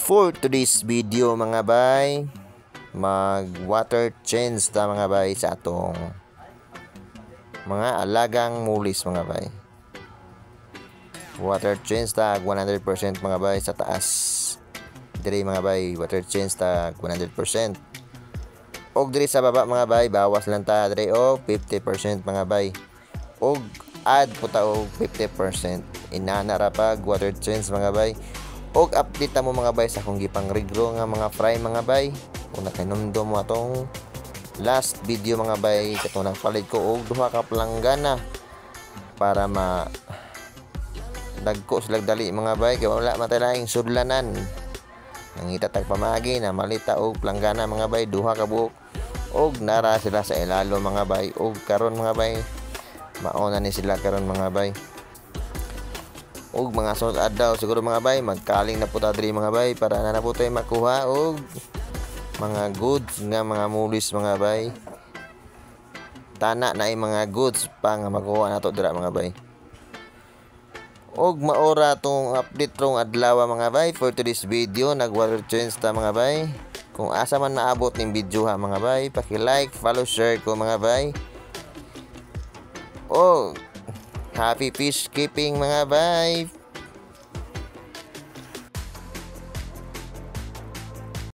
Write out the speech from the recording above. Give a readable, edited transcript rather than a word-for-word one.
For today's video mga bay, mag water change ta mga bay sa atong mga alagang mulis mga bay. Water change ta 100% mga bay sa taas. Diri mga bay, water change ta 100%. Og diri sa baba mga bay, bawas lang ta diri og 50% mga bay. Og add po ta og 50%. Inana ra pag water change mga bay. Og update ta mo mga bay sa akong gipang regro nga mga fry mga bay. Kung nakinumdum mo atong last video mga bay, katong nagpalit ko og duha ka planggana para dagko sila dali mga bay, kay wala man tayo laing sudlanan. Nangita tag pamagi na malita og planggana mga bay, duha ka buok og nara sila sa ilalo mga bay. Og karon mga bay, mauna ni sila karon mga bay. Og mga sunod adlaw siguro mga bay, magkaling na po ta diri mga bay para na po tayo makuha og mga goods nga mga mulis mga bay. Tana na ay mga goods pa nga makuha nato dira mga bay. Og maora tong update rong adlaw mga bay. For today's video, nag water change ta mga bay. Kung asa man naabot ning video ha mga bay, paki-like, follow, share ko mga bay. Og happy fish keeping mga bay.